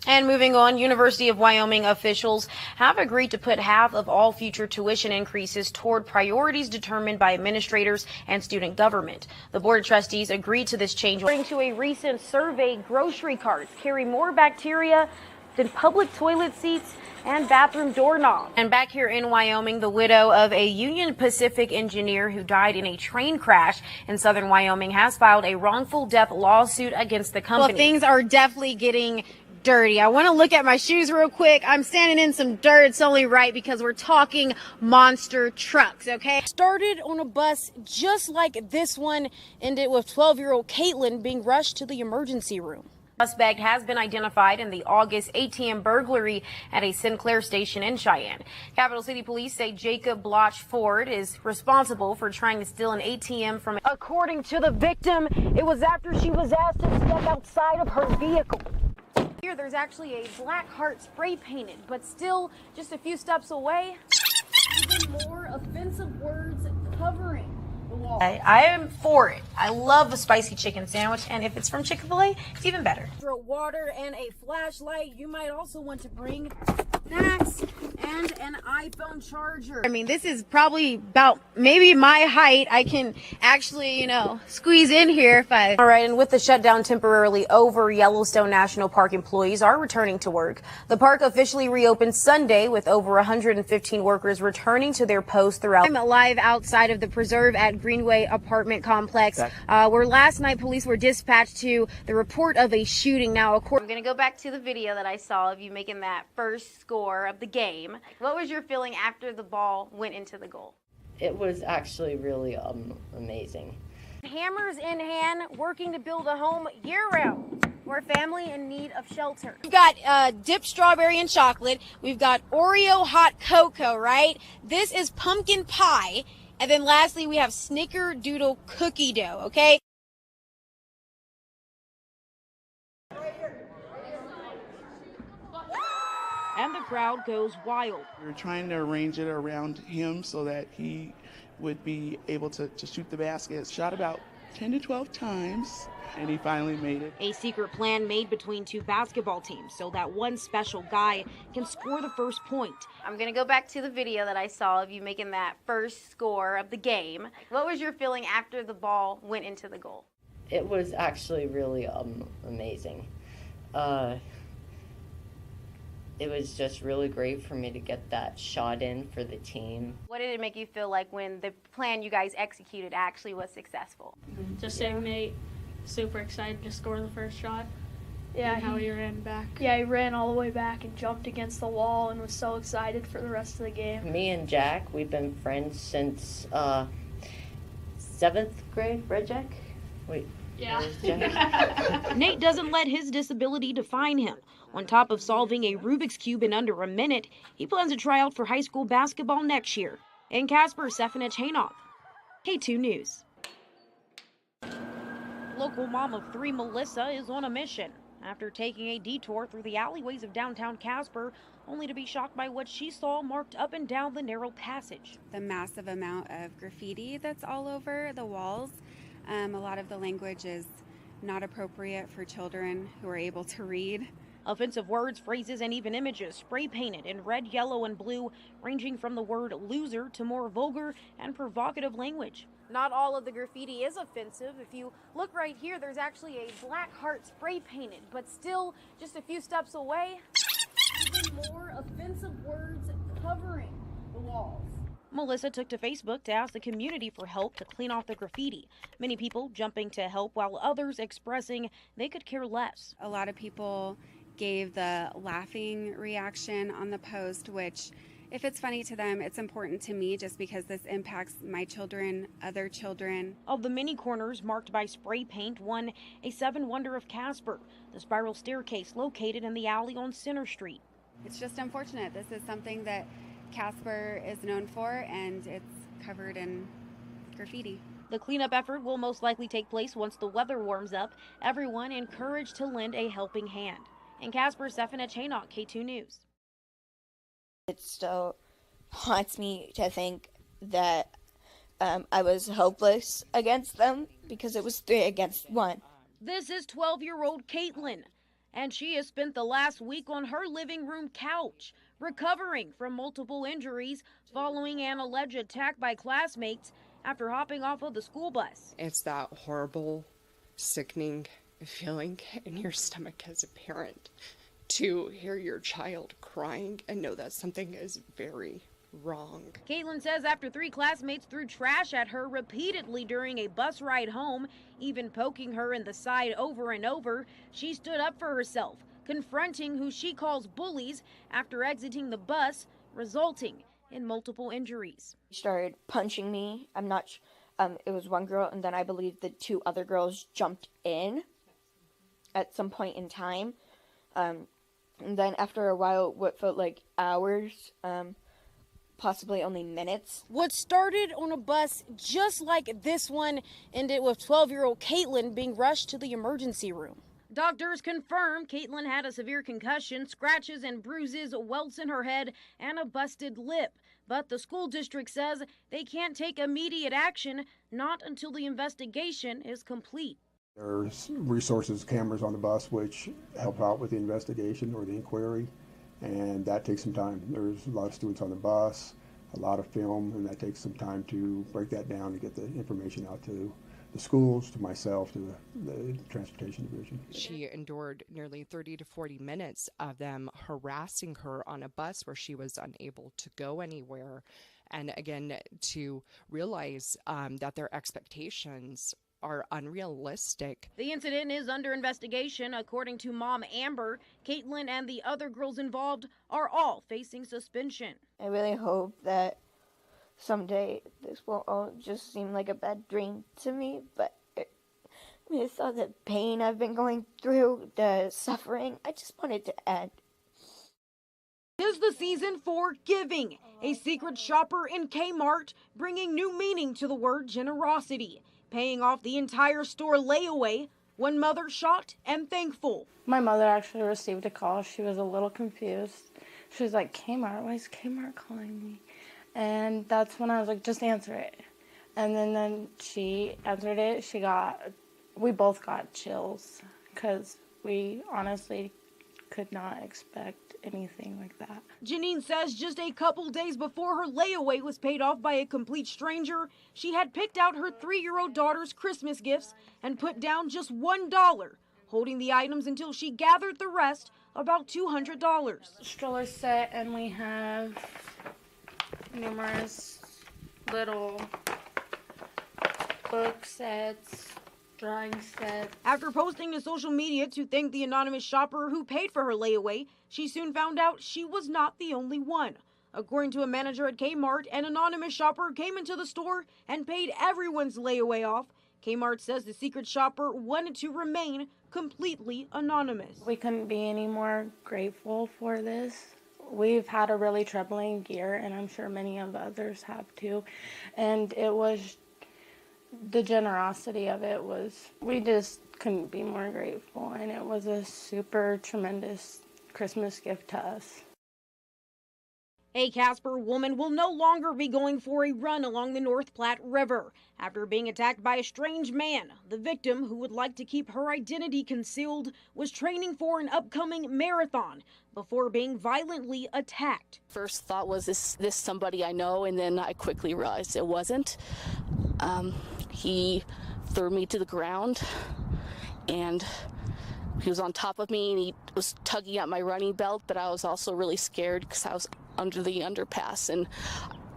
And moving on, University of Wyoming officials have agreed to put half of all future tuition increases toward priorities determined by administrators and student government. The Board of Trustees agreed to this change. According to a recent survey, grocery carts carry more bacteria than public toilet seats and bathroom doorknobs. And back here in Wyoming, the widow of a Union Pacific engineer who died in a train crash in southern Wyoming has filed a wrongful death lawsuit against the company. Well, things are definitely getting dirty. I want to look at my shoes real quick. I'm standing in some dirt. It's only right because we're talking monster trucks, okay? Started on a bus just like this one, ended with 12-year-old Caitlin being rushed to the emergency room. Suspect has been identified in the August ATM burglary at a Sinclair station in Cheyenne. Capital City Police say Jacob Bloch Ford is responsible for trying to steal an ATM from. According to the victim, it was after she was asked to step outside of her vehicle. Here, there's actually a black heart spray painted, but still just a few steps away. Even more offensive words covering the wall. I am for it. I love a spicy chicken sandwich, and if it's from Chick-fil-A, it's even better. Water and a flashlight. You might also want to bring snacks and an iPhone charger. I mean, this is probably about maybe my height. I can actually, squeeze in here if I... All right, and with the shutdown temporarily over, Yellowstone National Park employees are returning to work. The park officially reopened Sunday with over 115 workers returning to their posts throughout. I'm live outside of the preserve at Greenway apartment complex, where last night police were dispatched to the report of a shooting. Now, I'm going to go back to the video that I saw of you making that first score of the game. What was your feeling after the ball went into the goal? It was actually really amazing. Hammers in hand, working to build a home year-round for a family in need of shelter. We've got dipped strawberry and chocolate. We've got Oreo hot cocoa, right? This is pumpkin pie. And then lastly, we have snickerdoodle cookie dough, okay? And the crowd goes wild. We were trying to arrange it around him so that he would be able to shoot the basket. Shot about 10 to 12 times, and he finally made it. A secret plan made between two basketball teams so that one special guy can score the first point. I'm going to go back to the video that I saw of you making that first score of the game. What was your feeling after the ball went into the goal? It was actually really amazing. It was just really great for me to get that shot in for the team. What did it make you feel like when the plan you guys executed actually was successful? Just seeing Nate super excited to score the first shot. Yeah, and how he ran back. Yeah, he ran all the way back and jumped against the wall and was so excited for the rest of the game. Me and Jack, we've been friends since 7th grade, right, Jack? Wait. Yeah. Nate doesn't let his disability define him. On top of solving a Rubik's Cube in under a minute, he plans to try out for high school basketball next year. In Casper, Stefanich-Haynock, K2 News. Local mom of 3 Melissa is on a mission after taking a detour through the alleyways of downtown Casper, only to be shocked by what she saw marked up and down the narrow passage. The massive amount of graffiti that's all over the walls. A lot of the language is not appropriate for children who are able to read. Offensive words, phrases, and even images spray painted in red, yellow, and blue, ranging from the word loser to more vulgar and provocative language. Not all of the graffiti is offensive. If you look right here, there's actually a black heart spray painted, but still just a few steps away, even more offensive words covering the walls. Melissa took to Facebook to ask the community for help to clean off the graffiti. Many people jumping to help while others expressing they could care less. A lot of people gave the laughing reaction on the post, which if it's funny to them, it's important to me just because this impacts my children, other children. Of the many corners marked by spray paint, one a 7 Wonder of Casper, the spiral staircase located in the alley on Center Street. It's just unfortunate. This is something that Casper is known for, and it's covered in graffiti. The cleanup effort will most likely take place once the weather warms up. Everyone encouraged to lend a helping hand. In Casper, Stefanich-Haynock, K2 News. It still haunts me to think that I was hopeless against them because it was 3 against 1. This is 12-year-old Caitlin. and she has spent the last week on her living room couch, recovering from multiple injuries following an alleged attack by classmates after hopping off of the school bus. It's that horrible, sickening feeling in your stomach as a parent to hear your child crying and know that something is very wrong. Caitlin says after 3 classmates threw trash at her repeatedly during a bus ride home, even poking her in the side over and over, she stood up for herself, confronting who she calls bullies after exiting the bus, resulting in multiple injuries. He started punching me. I'm not it was one girl, and then I believe the 2 other girls jumped in at some point in time. And then after a while, what felt like hours, possibly only minutes. What started on a bus just like this one ended with 12-year-old Caitlin being rushed to the emergency room. Doctors confirm Caitlin had a severe concussion, scratches and bruises, welts in her head, and a busted lip. But the school district says they can't take immediate action, not until the investigation is complete. There's resources, cameras on the bus, which help out with the investigation or the inquiry, and that takes some time. There's a lot of students on the bus, a lot of film, and that takes some time to break that down to get the information out to the schools, to myself, to the transportation division. She endured nearly 30 to 40 minutes of them harassing her on a bus where she was unable to go anywhere. And again, to realize that their expectations are unrealistic. The incident is under investigation. According to mom Amber, Caitlin and the other girls involved are all facing suspension. I really hope that someday this will all just seem like a bad dream to me, but with all the pain I've been going through, the suffering, I just wanted to end. Is the season for giving. A secret shopper in Kmart bringing new meaning to the word generosity, paying off the entire store layaway. One mother shocked and thankful. My mother actually received a call. She was a little confused. She was like, Kmart, why is Kmart calling me? And that's when I was like, just answer it. And then she answered it. We both got chills because we honestly could not expect anything like that. Janine says just a couple days before her layaway was paid off by a complete stranger, she had picked out her 3-year-old daughter's Christmas gifts and put down just $1, holding the items until she gathered the rest, about $200. Stroller set, and we have numerous little book sets, drawing sets. After posting to social media to thank the anonymous shopper who paid for her layaway, she soon found out she was not the only one. According to a manager at Kmart, an anonymous shopper came into the store and paid everyone's layaway off. Kmart says the secret shopper wanted to remain completely anonymous. We couldn't be any more grateful for this. We've had a really troubling year, and I'm sure many of others have too. And it was the generosity of it was, we just couldn't be more grateful, and it was a super tremendous Christmas gift to us. A Casper woman will no longer be going for a run along the North Platte River after being attacked by a strange man. The victim, who would like to keep her identity concealed, was training for an upcoming marathon before being violently attacked. First thought was, this somebody I know, and then I quickly realized it wasn't. He threw me to the ground, and he was on top of me, and he was tugging at my running belt, but I was also really scared because I was under the underpass, and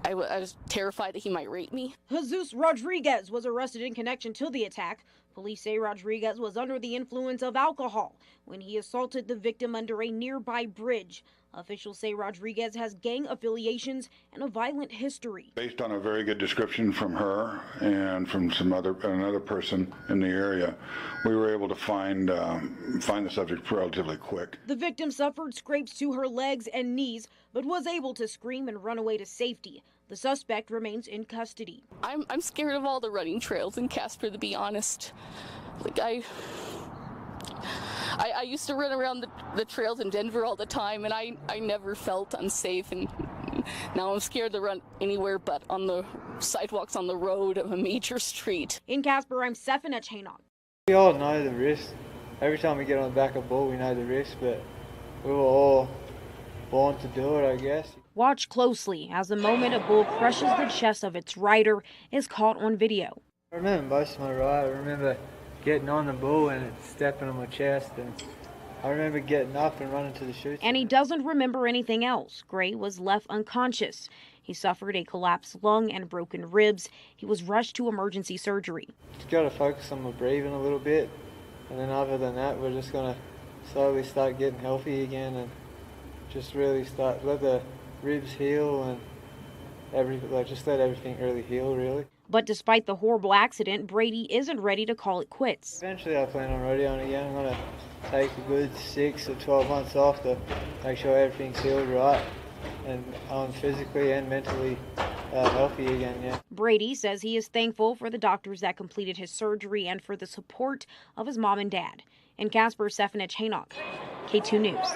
I was terrified that he might rape me. Jesus Rodriguez was arrested in connection to the attack. Police say Rodriguez was under the influence of alcohol when he assaulted the victim under a nearby bridge. Officials say Rodriguez has gang affiliations and a violent history. Based on a very good description from her and from another person in the area, we were able to find the subject relatively quick. The victim suffered scrapes to her legs and knees, but was able to scream and run away to safety. The suspect remains in custody. I'm scared of all the running trails in Casper, to be honest. Like I used to run around the trails in Denver all the time, and I never felt unsafe, and now I'm scared to run anywhere but on the sidewalks on the road of a major street. In Casper, I'm Sefina Chainon. We all know the risk every time we get on the back of a bull, we know the risk, but we were all born to do it, I guess. Watch closely as the moment a bull crushes the chest of its rider is caught on video. I remember most of my ride. I remember getting on the bull and it stepping on my chest, and I remember getting up and running to the chute. And he doesn't remember anything else. Gray was left unconscious. He suffered a collapsed lung and broken ribs. He was rushed to emergency surgery. Just got to focus on my breathing a little bit, and then other than that, we're just going to slowly start getting healthy again and just really let the ribs heal and just let everything really heal, really. But despite the horrible accident, Brady isn't ready to call it quits. Eventually I plan on rodeoing again. I'm going to take a good 6 or 12 months off to make sure everything's healed right and I'm physically and mentally healthy again, yeah. Brady says he is thankful for the doctors that completed his surgery and for the support of his mom and dad. In Casper, Stefanich Haynock, K2 News.